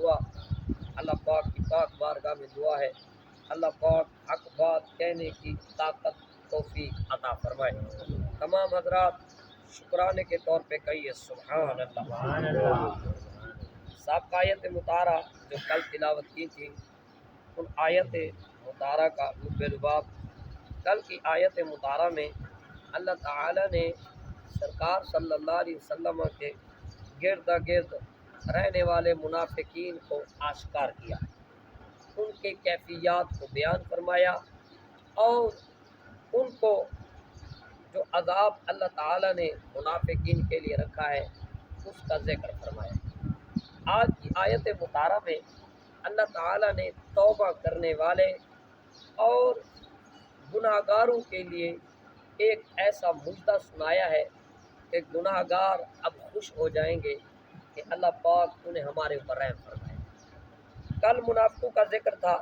دعا اللہ پاک کی پاک بارگاہ میں دعا ہے اللہ پاک حق بات کہنے کی طاقت توفیق عطا فرمائے۔ تمام حضرات شکرانے کے طور پہ کہیے سبحان اللہ۔ سابقہ آیت مطالعہ جو کل تلاوت کی تھی ان آیت مطالعہ کا لب لباب، کل کی آیت مطالعہ میں اللہ تعالی نے سرکار صلی اللہ علیہ وسلم کے گرد گرد رہنے والے منافقین کو آشکار کیا، ان کے کیفیات کو بیان فرمایا اور ان کو جو عذاب اللہ تعالی نے منافقین کے لیے رکھا ہے اس کا ذکر فرمایا۔ آج کی آیت مطالعہ میں اللہ تعالی نے توبہ کرنے والے اور گناہ گاروں کے لیے ایک ایسا مجدہ سنایا ہے کہ گناہ گار اب خوش ہو جائیں گے کہ اللہ پاک انہیں ہمارے اوپر رحم فرمائے۔ کل منافقوں کا ذکر تھا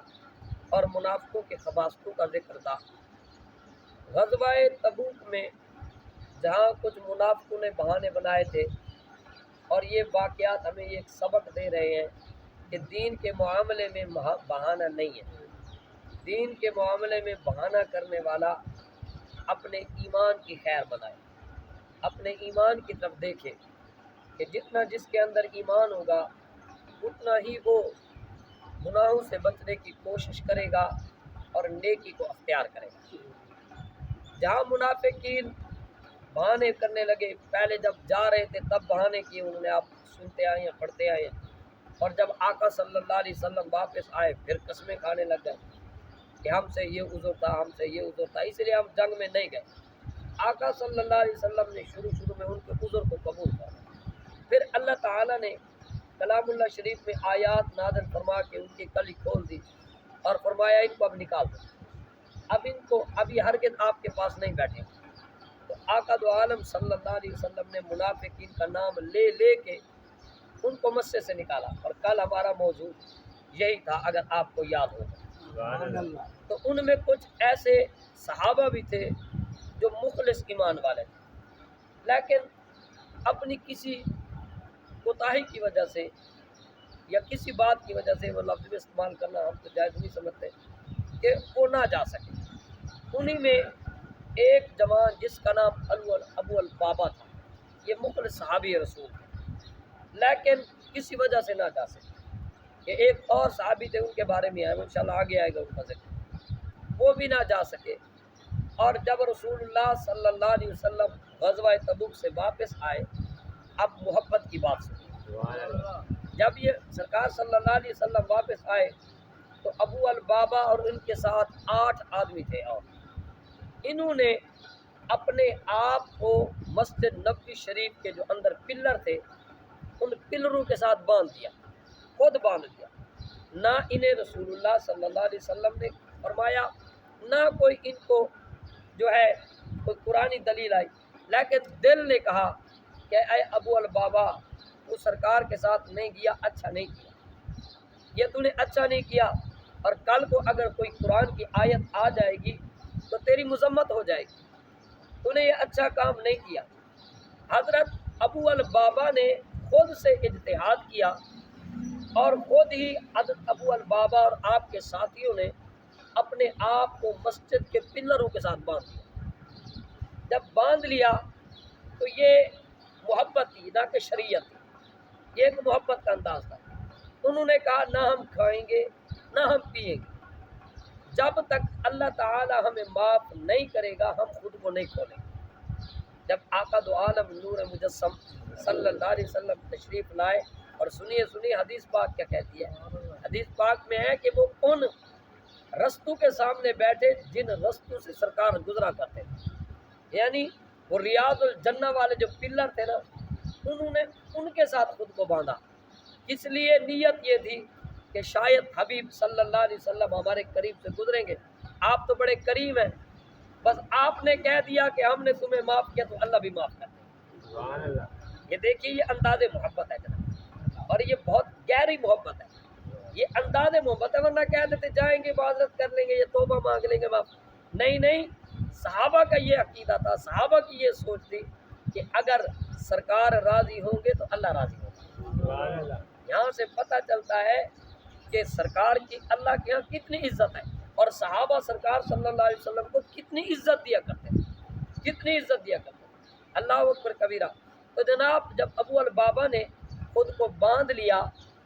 اور منافقوں کے خباثتوں کا ذکر تھا۔ غزوہ تبوک میں جہاں کچھ منافقوں نے بہانے بنائے تھے، اور یہ واقعات ہمیں ایک سبق دے رہے ہیں کہ دین کے معاملے میں بہانہ نہیں ہے۔ دین کے معاملے میں بہانہ کرنے والا اپنے ایمان کی خیر بنائے، اپنے ایمان کی طرف دیکھے کہ جتنا جس کے اندر ایمان ہوگا اتنا ہی وہ گناہوں سے بچنے کی کوشش کرے گا اور نیکی کو اختیار کرے گا۔ جہاں منافقین بہانے کرنے لگے، پہلے جب جا رہے تھے تب بہانے کیے انہوں نے، آپ سنتے آئے ہیں پڑھتے آئے ہیں، اور جب آقا صلی اللہ علیہ وسلم واپس آئے پھر قسمیں کھانے لگ گئے کہ ہم سے یہ عذر تھا، ہم سے یہ عذر تھا، اس لیے ہم جنگ میں نہیں گئے۔ آقا صلی اللہ علیہ وسلم نے شروع میں ان کے عذر کو قبول کیا، پھر اللہ تعالیٰ نے کلام اللہ شریف میں آیات نازل فرما کے ان کی کلی کھول دی اور فرمایا ان کو اب نکال دو، اب ان کو ابھی ہرگز آپ کے پاس نہیں بیٹھے۔ تو آقا دو عالم صلی اللہ علیہ وسلم نے منافقین کا نام لے لے کے ان کو مسجد سے نکالا، اور کل ہمارا موضوع یہی تھا اگر آپ کو یاد ہو تو ان میں کچھ ایسے صحابہ بھی تھے جو مخلص ایمان والے تھے، لیکن اپنی کسی کوتاہی کی وجہ سے یا کسی بات کی وجہ سے، وہ لفظ استعمال کرنا ہم تو جائز نہیں سمجھتے، کہ وہ نہ جا سکے۔ انہی میں ایک جوان جس کا نام ابو البابا تھا، یہ مخلص صحابی رسول تھے، لیکن کسی وجہ سے نہ جا سکے۔ کہ ایک اور صحابی تھے ان کے بارے میں آئے، وہ انشاءاللہ آگے آئے گا ان کا ذکر، وہ بھی نہ جا سکے۔ اور جب رسول اللہ صلی اللہ علیہ وسلم غزوہ تبوک سے واپس آئے، اب محبت کی بات سنی۔ جب یہ سرکار صلی اللہ علیہ وسلم واپس آئے تو ابو البابا اور ان کے ساتھ 8 آدمی تھے، اور انہوں نے اپنے آپ کو مسجد نبوی شریف کے جو اندر پلر تھے ان پلروں کے ساتھ باندھ دیا، خود باندھ دیا۔ نہ انہیں رسول اللہ صلی اللہ علیہ وسلم نے فرمایا، نہ کوئی ان کو جو ہے کوئی قرآنی دلیل آئی، لیکن دل نے کہا کہ اے ابو البابا تو سرکار کے ساتھ نہیں گیا، اچھا نہیں کیا، یہ تو نے اچھا نہیں کیا، اور کل کو اگر کوئی قرآن کی آیت آ جائے گی تو تیری مذمت ہو جائے گی، تو نے یہ اچھا کام نہیں کیا۔ حضرت ابو البابا نے خود سے اجتہاد کیا اور خود ہی حضرت ابو البابا اور آپ کے ساتھیوں نے اپنے آپ کو مسجد کے پلروں کے ساتھ باندھ دیا۔ جب باندھ لیا تو یہ محبت تھی نہ کہ شریعت تھی، یہ ایک محبت کا انداز تھا۔ انہوں نے کہا نہ ہم کھائیں گے نہ ہم پیئیں گے، جب تک اللہ تعالی ہمیں معاف نہیں کرے گا ہم خود کو نہیں کھولیں گے۔ جب آقا دو عالم نور مجسم صلی اللہ علیہ وسلم تشریف لائے، اور سنیے حدیث پاک کیا کہتی ہے۔ حدیث پاک میں ہے کہ وہ ان رستوں کے سامنے بیٹھے جن رستوں سے سرکار گزرا کرتے تھے، یعنی وہ ریاض الجنہ والے جو پلر تھے نا، انہوں نے ان کے ساتھ خود کو باندھا، اس لیے نیت یہ تھی کہ شاید حبیب صلی اللہ علیہ وسلم ہمارے قریب سے گزریں گے، آپ تو بڑے کریم ہیں، بس آپ نے کہہ دیا کہ ہم نے تمہیں معاف کیا تو اللہ بھی معاف کر دے۔ یہ دیکھیے یہ انداز محبت ہے جناب، اور یہ بہت گہری محبت ہے، یہ انداز محبت ہے، ورنہ کہہ دیتے جائیں گے معذرت کر لیں گے، یہ توبہ مانگ لیں گے معاف۔ نہیں، صحابہ کا یہ عقیدہ تھا، صحابہ کی یہ سوچ تھی کہ اگر سرکار راضی ہوں گے تو اللہ راضی ہوگا۔ یہاں سے پتہ چلتا ہے کہ سرکار کی اللہ کے یہاں کتنی عزت ہے، اور صحابہ سرکار صلی اللہ علیہ وسلم کو کتنی عزت دیا کرتے ہیں، کتنی عزت دیا کرتے ہیں۔ اللہ اکبر کبیرہ۔ تو جناب جب ابو البابا نے خود کو باندھ لیا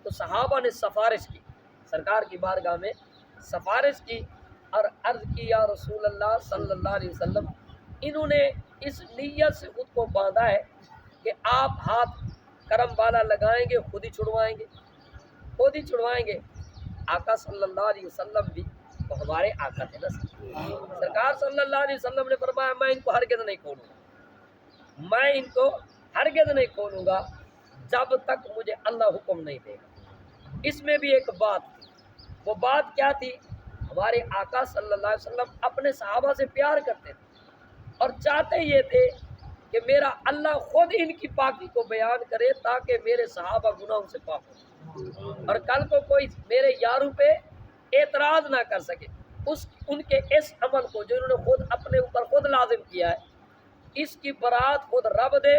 تو صحابہ نے سفارش کی، سرکار کی بارگاہ میں سفارش کی اور عرض کی یا رسول اللہ صلی اللہ علیہ وسلم، انہوں نے اس نیت سے خود کو باندھا ہے کہ آپ ہاتھ کرم والا لگائیں گے خود ہی چھڑوائیں گے، خود ہی چھڑوائیں گے۔ آقا صلی اللہ علیہ وسلم بھی تو ہمارے آقا تھے نا، سرکار صلی اللہ علیہ وسلم نے فرمایا میں ان کو ہرگز نہیں کھولوں گا، میں ان کو ہرگز نہیں کھولوں گا جب تک مجھے اللہ حکم نہیں دے گا۔ اس میں بھی ایک بات تھی، وہ بات کیا تھی؟ ہمارے آقا صلی اللہ علیہ وسلم اپنے صحابہ سے پیار کرتے تھے اور چاہتے یہ تھے کہ میرا اللہ خود ان کی پاکی کو بیان کرے تاکہ میرے صحابہ گناہوں سے پاک ہوں، اور کل کو کوئی میرے یاروں پہ اعتراض نہ کر سکے ان کے اس عمل کو جو انہوں نے خود اپنے اوپر خود لازم کیا ہے، اس کی برات خود رب دے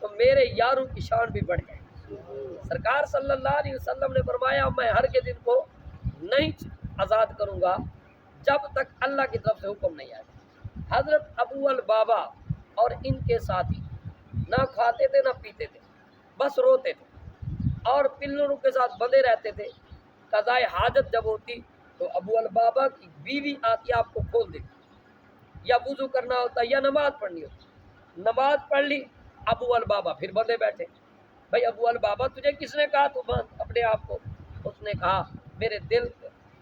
تو میرے یاروں کی شان بھی بڑھ جائے۔ سرکار صلی اللہ علیہ وسلم نے فرمایا میں ہرگز ان کو نہیں آزاد کروں گا جب تک اللہ کی طرف سے حکم نہیں آئے۔ حضرت ابو البابا اور ان کے ساتھی نہ کھاتے تھے نہ پیتے تھے، بس روتے تھے اور پلروں کے ساتھ بندھے رہتے تھے۔ قضاء حاجت جب ہوتی تو ابو البابا کی بیوی آتی آپ کو کھول دیتی، یا وضو کرنا ہوتا یا نماز پڑھنی ہوتی، نماز پڑھ لی ابو البابا پھر بندھے بیٹھے۔ بھائی ابو البابا تجھے کس نے کہا تو باندھ اپنے آپ کو؟ اس نے کہا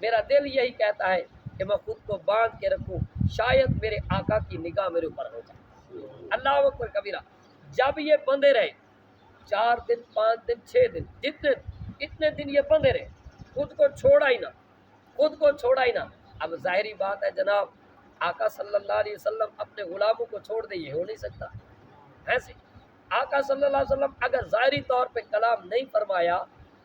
میرا دل یہی کہتا ہے کہ میں خود کو باندھ کے رکھوں، شاید میرے آقا کی نگاہ میرے اوپر ہو جائے۔ اللہ اکبر کبیرہ۔ جب یہ بندھے رہے 4 دن 5 دن 6 دن اتنے دن یہ بندھے رہے، خود کو چھوڑا ہی نہ، خود کو چھوڑا ہی نہ۔ اب ظاہری بات ہے جناب آقا صلی اللہ علیہ وسلم اپنے غلاموں کو چھوڑ دے، یہ ہو نہیں سکتا ایسے۔ آقا صلی اللہ علیہ وسلم اگر ظاہری طور پہ کلام نہیں فرمایا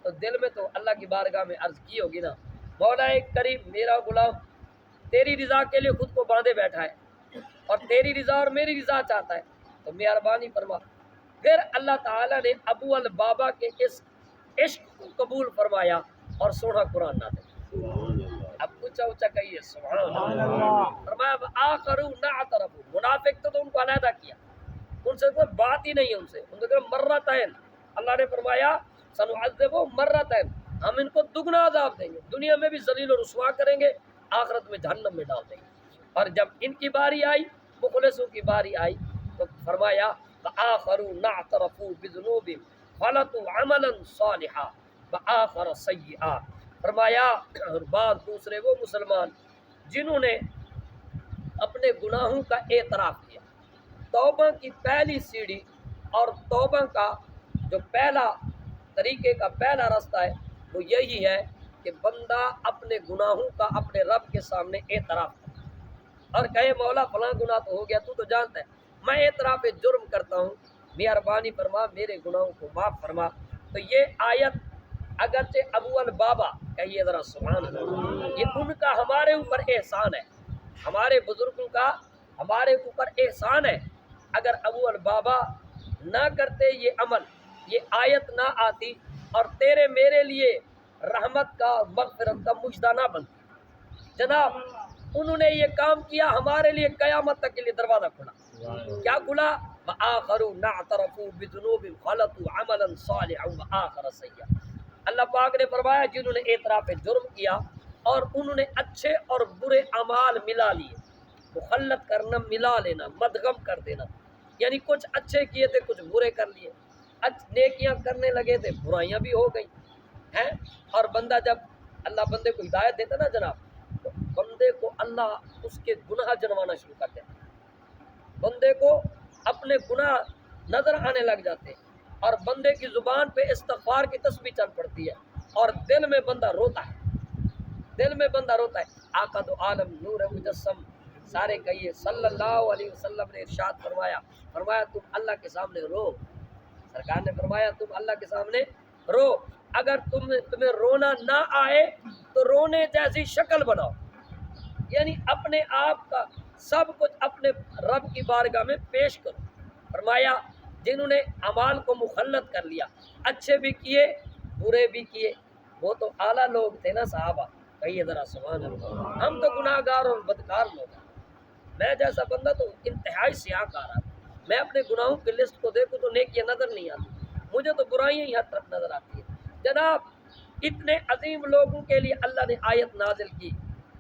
تو دل میں تو اللہ کی بارگاہ میں عرض کی ہوگی نا، مولا کریم میرا غلام تیری رضا کے لیے خود کو باندھے بیٹھا ہے اور تیری رضا اور میری رضا چاہتا ہے تو مہربانی فرما۔ پھر اللہ تعالیٰ نے ابو البابا کے اس عشق کو قبول فرمایا اور سونا قرآن نازل۔ اب اونچا اونچا کہیے سبحان اللہ۔ فرمایا آخرو نعترفو، منافق تو ان کو علیحدہ کیا، ان سے کوئی بات ہی نہیں ہے، ان سے مرتين، اللہ نے فرمایا سنعذبو مرتين، ہم ان کو دگنا عذاب دیں گے، دنیا میں بھی ذلیل و رسوا کریں گے، آخرت میں جہنم میں ڈال دیں گے۔ اور جب ان کی باری آئی، مخلصوں کی باری آئی تو فرمایا فآخروا نعترفوا بذنوبهم خلطوا عملا صالحا وآخر سیئا، فرمایا بعض دوسرے وہ مسلمان جنہوں نے اپنے گناہوں کا اعتراف کیا۔ توبہ کی پہلی سیڑھی اور توبہ کا جو پہلا طریقے کا پہلا راستہ ہے وہ یہی ہے کہ بندہ اپنے گناہوں کا اپنے رب کے سامنے اعتراف کرے اور کہے مولا فلاں گناہ تو ہو گیا، تو جانتا ہے میں اعتراف جرم کرتا ہوں، مہربانی فرما میرے گناہوں کو معاف فرما۔ تو یہ آیت اگرچہ ابو البابا کہیے ذرا سبحان اللہ، یہ ان کا ہمارے اوپر احسان ہے، ہمارے بزرگوں کا ہمارے اوپر احسان ہے۔ اگر ابو البابا نہ کرتے یہ عمل، یہ آیت نہ آتی اور تیرے میرے لیے رحمت کا مغفرت کا مجدہ نہ بنتی، جناب انہوں نے یہ کام کیا ہمارے لیے قیامت تک کے لیے دروازہ کھلا۔ کیا کھلا؟ وآخروا نعترفوا بذنوبهم خلطوا عملا صالحا وآخر سیئا۔ اللہ پاک نے فرمایا جنہوں نے اعتراف جرم کیا اور انہوں نے اچھے اور برے اعمال ملا لیے، مخلط کرنا ملا لینا، مدغم کر دینا، یعنی کچھ اچھے کیے تھے کچھ برے کر لیے، نیکیاں کرنے لگے تھے برائیاں بھی ہو گئی ہیں۔ اور بندہ جب اللہ بندے کو ہدایت دیتا نا جناب تو بندے کو اللہ اس کے گناہ جنوانا شروع کر دیتا، بندے کو اپنے گناہ نظر آنے لگ جاتے ہیں اور بندے کی زبان پہ استغفار کی تسبیح چل پڑتی ہے اور دل میں بندہ روتا ہے، دل میں بندہ روتا ہے۔ آقا دو عالم نور مجسم سارے کہیے صلی اللہ علیہ وسلم نے ارشاد فرمایا تم اللہ کے سامنے رو، سرکار نے فرمایا تم اللہ کے سامنے رو، اگر تمہیں رونا نہ آئے تو رونے جیسی شکل بناؤ، یعنی اپنے آپ کا سب کچھ اپنے رب کی بارگاہ میں پیش کرو۔ فرمایا جنہوں نے اعمال کو مخلط کر لیا، اچھے بھی کیے برے بھی کیے، وہ تو اعلیٰ لوگ تھے نا صحابہ، کہیے ذرا سبحان اللہ، ہم تو گناہ گار اور بدکار لوگ ہیں۔ میں جیسا بندہ تو انتہائی سیاہ کار آتا، میں اپنے گناہوں کی لسٹ کو دیکھوں تو نیکیاں نظر نہیں آتی، مجھے تو برائیاں ہی ہر طرف نظر آتی ہیں۔ جناب اتنے عظیم لوگوں کے لیے اللہ نے آیت نازل کی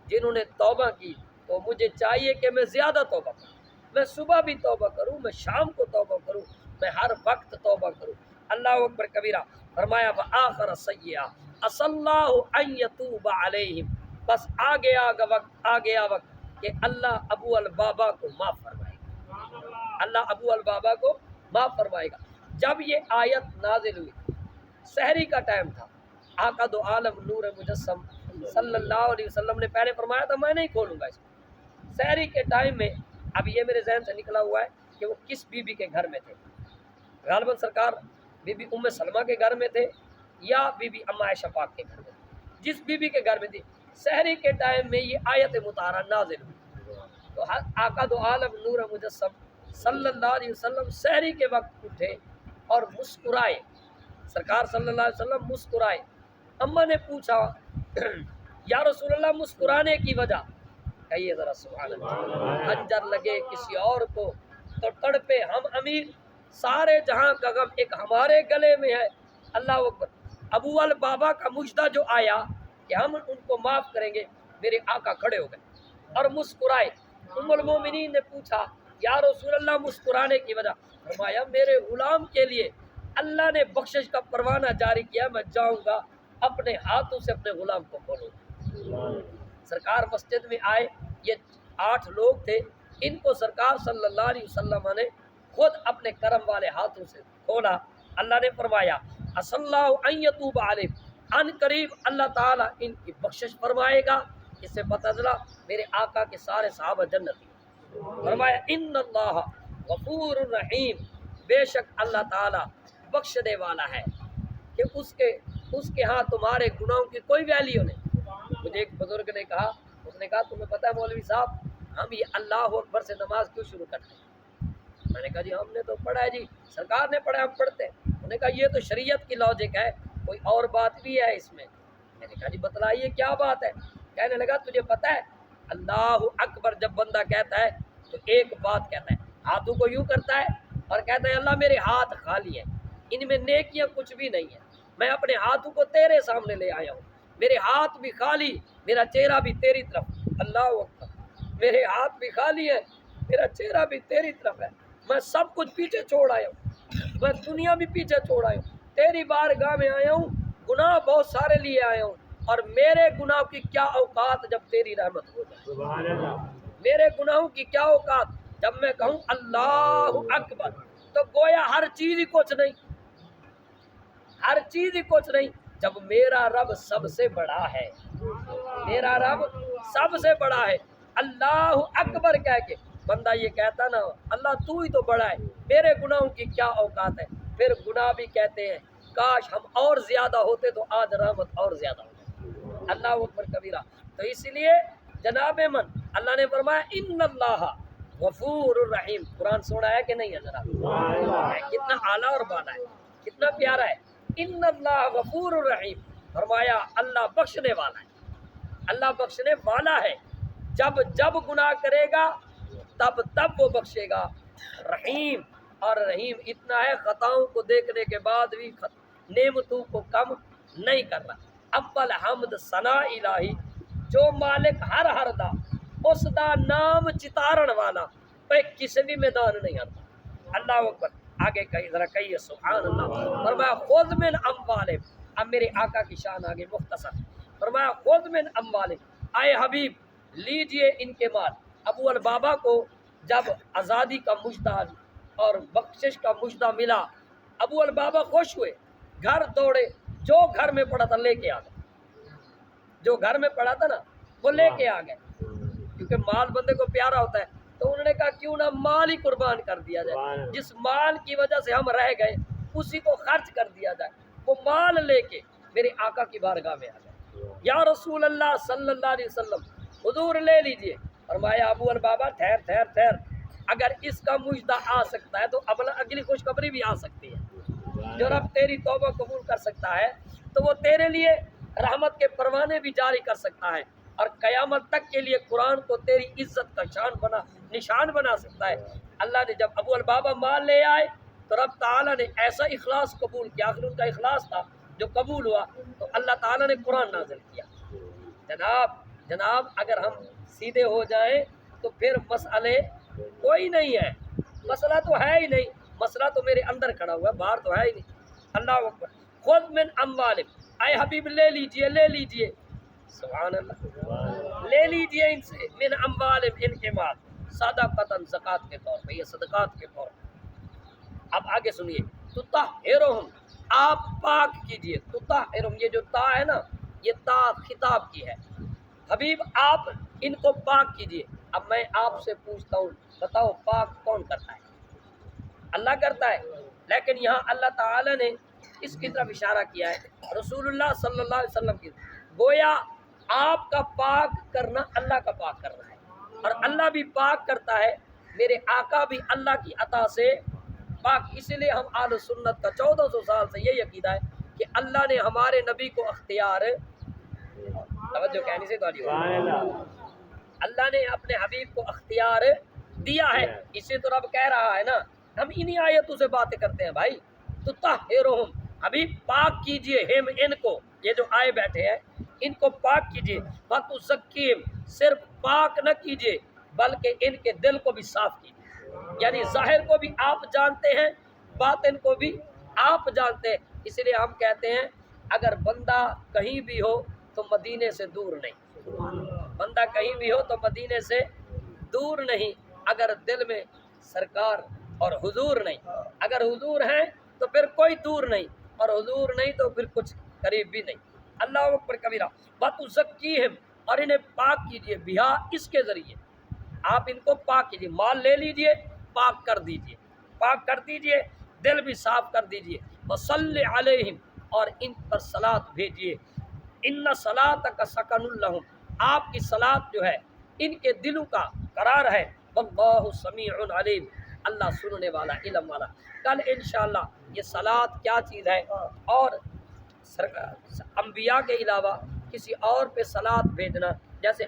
جنہوں نے توبہ کی، تو مجھے چاہیے کہ میں زیادہ توبہ کروں، میں صبح بھی توبہ کروں، میں شام کو توبہ کروں، میں ہر وقت توبہ کروں۔ اللہ اکبر کبیرہ، فرمایا وآخر سیئہ عسى اللہ ان یتوب علیہم، بس آ گیا وقت کہ اللہ ابو البابا کو معاف فرمائے گا، اللہ ابو البابا کو معاف فرمائے گا۔ جب یہ آیت نازل ہوئی، سحری کا ٹائم تھا، آقا دو عالم نور مجسم صلی اللہ علیہ وسلم نے پہلے فرمایا تھا میں نہیں کھولوں گا اس کو۔ سحری کے ٹائم میں اب یہ میرے ذہن سے نکلا ہوا ہے کہ وہ کس بی بی کے گھر میں تھے، غالباً سرکار بی بی ام سلمہ کے گھر میں تھے یا بی بی اما عائشہ پاک کے گھر میں تھے، جس بی بی کے گھر میں تھی، سحری کے ٹائم میں یہ آیت مطہرہ نازل ہوئی۔ تو آقا دو عالم نور مجسم صلی اللہ علیہ وسلم سحری کے وقت اٹھے اور مسکرائے، سرکار صلی اللہ علیہ وسلم مسکرائے۔ اما نے پوچھا یا رسول اللہ مسکرانے کی وجہ، کہیے ذرا سبحان اللہ، خنجر لگے کسی اور کو تو تڑپے ہم امیر، سارے جہاں کا غم ایک ہمارے گلے میں ہے۔ اللہ اکبر، ابو البابا کا مجدہ جو آیا کہ ہم ان کو معاف کریں گے، میرے آقا کھڑے ہو گئے اور مسکرائے۔ ام المومنین نے پوچھا یا رسول اللہ مسکرانے کی وجہ، فرمایا میرے غلام کے لیے اللہ نے بخشش کا پروانہ جاری کیا، میں جاؤں گا اپنے ہاتھوں سے اپنے غلام کو کھولوں گا۔ سرکار مسجد میں آئے، یہ 8 لوگ تھے، ان کو سرکار صلی اللہ علیہ وسلم نے خود اپنے کرم والے ہاتھوں سے کھولا۔ اللہ نے فرمایا عسى اللہ ان یتوب علیہم، ان قریب اللہ تعالیٰ ان کی بخشش فرمائے گا۔ اس سے پتہ چلا میرے آقا کے سارے صحابہ جنتی۔ فرمایا ان اللہ غفور الرحیم، بے شک اللہ تعالیٰ بخشنے والا ہے کہ اس کے ہاں تمہارے گناہوں کی کوئی ویلیو نہیں۔ مجھے ایک بزرگ نے کہا، اس نے کہا تمہیں پتہ ہے مولوی صاحب ہم یہ اللہ اکبر سے نماز کیوں شروع کرتے ہیں؟ میں نے کہا جی ہم نے تو پڑھا ہے، جی سرکار نے پڑھا ہم پڑھتے ہیں۔ انہوں نے کہا یہ تو شریعت کی لاجک ہے، کوئی اور بات بھی ہے اس میں؟ میں نے کہا جی بتلائیے کیا بات ہے؟ کہنے لگا تجھے پتہ ہے اللہ اکبر جب بندہ کہتا ہے تو ایک بات کہتا ہے، ہاتھوں کو یوں کرتا ہے اور کہتا ہے اللہ میرے ہاتھ خالی ہیں، ان میں نیکیاں کچھ بھی نہیں ہیں، میں اپنے ہاتھوں کو تیرے سامنے لے آیا ہوں، میرے ہاتھ بھی خالی، میرا چہرہ بھی تیری طرف۔ اللہ اکبر، میرے ہاتھ بھی خالی ہے، میرا چہرہ بھی تیری طرف ہے، میں سب کچھ پیچھے چھوڑ آیا ہوں، میں دنیا بھی پیچھے چھوڑ آیا ہوں، تیری بارگاہ میں آیا ہوں، گناہ بہت سارے لیے آیا ہوں، اور میرے گناہ کی کیا اوقات جب تیری رحمت ہو جائے، سبحان اللہ، میرے گناہوں کی کیا اوقات جب میں کہوں اللہ اکبر، تو گویا ہر چیز ہی کچھ نہیں، ہر چیز ہی کچھ نہیں، جب میرا رب سب سے بڑا ہے، میرا رب سب سے بڑا ہے، اللہ اکبر کہہ کے بندہ یہ کہتا نا اللہ تو ہی تو بڑا ہے، میرے گناہوں کی کیا اوقات ہے، پھر گناہ بھی کہتے ہیں کاش ہم اور زیادہ ہوتے تو آج رحمت اور زیادہ ہوتی۔ اللہ اکبر کبیرہ۔ تو اس لیے جناب من اللہ نے فرمایا ان اللہ غفور الرحیم، قرآن سنا ہے کہ نہیں ہے ذرا؟ کتنا اعلیٰ اور بالا ہے، کتنا پیارا ہے، ان اللہ غفور الرحیم، فرمایا اللہ بخشنے والا ہے، اللہ بخشنے والا ہے، جب جب گناہ کرے گا تب وہ بخشے گا، رحیم، اور رحیم اتنا ہے خطاؤں کو دیکھنے کے بعد بھی نعمتوں کو کم نہیں کرنا۔ اول حمد ثنا الہی، جو مالک ہر دا اس دا نام چتارن والا، وہ کسی بھی میدان نہیں آتا۔ اللہ اکبر، آگے کہیں ذرا کہیے سبحان اللہ۔ فرمایا خذ من اموالہم، اب میرے آقا کی شان آگے مختصر، فرمایا خذ من اموالہم، آئے حبیب لیجئے ان کے مال۔ ابو البابا کو جب آزادی کا مجدہ اور بخشش کا مجدہ ملا، ابو البابا خوش ہوئے، گھر دوڑے، جو گھر میں پڑا تھا لے کے آ گئے، جو گھر میں پڑا تھا نا وہ لے کے آ گئے، کیونکہ مال بندے کو پیارا ہوتا ہے، تو انہوں نے کہا کیوں نہ مال ہی قربان کر دیا جائے، جس مال کی وجہ سے ہم رہ گئے اسی کو خرچ کر دیا جائے۔ وہ مال لے کے میرے آقا کی بارگاہ میں آ گئے، یا رسول اللہ صلی اللہ علیہ وسلم حضور لے لیجئے۔ فرمایا ابو البابا ٹھہر، اگر اس کا مجدہ آ سکتا ہے تو اگلی خوشخبری بھی آ سکتی ہے، جو رب تیری توبہ قبول کر سکتا ہے تو وہ تیرے لیے رحمت کے پروانے بھی جاری کر سکتا ہے، اور قیامت تک کے لیے قرآن کو تیری عزت کا نشان بنا سکتا ہے۔ اللہ نے جب ابو البابا مال لے آئے تو رب تعالیٰ نے ایسا اخلاص قبول کیا، آخر ان کا اخلاص تھا جو قبول ہوا، تو اللہ تعالیٰ نے قرآن نازل کیا۔ جناب اگر ہم سیدھے ہو جائیں تو پھر مسئلے کوئی نہیں ہے، مسئلہ تو ہے ہی نہیں، مسئلہ تو میرے اندر کھڑا ہوا ہے، باہر تو ہے ہی نہیں۔ اللہ اکبر، خذ من اموالہم، اے حبیب لے لیجئے سبحان اللہ، لے لیجئے ان سے، من اموالہم، ان کے مال، صدقۃ، زکوٰۃ کے طور پہ، یہ صدقات کے طور پہ۔ اب آگے سنیے، تطہرہم، آپ پاک کیجئے، تطہرہم، یہ جو تا ہے نا، یہ تا خطاب کی ہے، حبیب آپ ان کو پاک کیجئے۔ اب میں آپ سے پوچھتا ہوں، بتاؤ پاک کون کرتا ہے؟ اللہ کرتا ہے، لیکن یہاں اللہ تعالی نے اس کی طرف اشارہ کیا ہے، رسول اللہ صلی اللہ علیہ وسلم کی، گویا آپ کا پاک کرنا اللہ کا پاک کرنا ہے، اور اللہ بھی پاک کرتا ہے، میرے آقا بھی اللہ کی عطا سے پاک۔ اسی لیے ہم اہل سنت کا 1400 سال سے یہ عقیدہ ہے کہ اللہ نے ہمارے نبی کو اختیار، توجہ کہنے سے تو اللہ نے اپنے حبیب کو اختیار دیا ہے، اسی تو رب کہہ رہا ہے نا، ہم انہی آیتوں سے باتیں کرتے ہیں بھائی، تو طہرہم، حبیب پاک کیجئے، ہم ان کو، یہ جو آئے بیٹھے ہیں ان کو پاک کیجئے، وَتُزَكِّهِمْ، صرف پاک نہ کیجئے بلکہ ان کے دل کو بھی صاف کیجئے، یعنی ظاہر کو بھی آپ جانتے ہیں، باطن کو بھی آپ جانتے ہیں۔ اس لیے ہم کہتے ہیں اگر بندہ کہیں بھی ہو تو مدینے سے دور نہیں، بندہ کہیں بھی ہو تو مدینے سے دور نہیں، اگر دل میں سرکار اور حضور نہیں، اگر حضور ہیں تو پھر کوئی دور نہیں، اور حضور نہیں تو پھر کچھ قریب بھی نہیں۔ اللہ اکبر کبیرہ، وَتُزَكِّهِمْ، اور انہیں پاک کیجئے، بہا، اس کے ذریعے آپ ان کو پاک کیجئے، مال لے لیجئے، پاک کر دیجئے، پاک کر دیجئے، دل بھی صاف کر دیجئے، وَصَلِّ عَلَيْهِمْ، اور ان پر صلاۃ بھیجئے، ان صلاتک سکن لہم، آپ کی صلاۃ جو ہے ان کے دلوں کا قرار ہے، واللہ سمیع علیم، اللہ سننے والا، علم والا۔ کل انشاءاللہ یہ صلاۃ کیا چیز ہے، اور انبیاء کے علاوہ کسی اور پہ صلاۃ بھیجنا، جیسے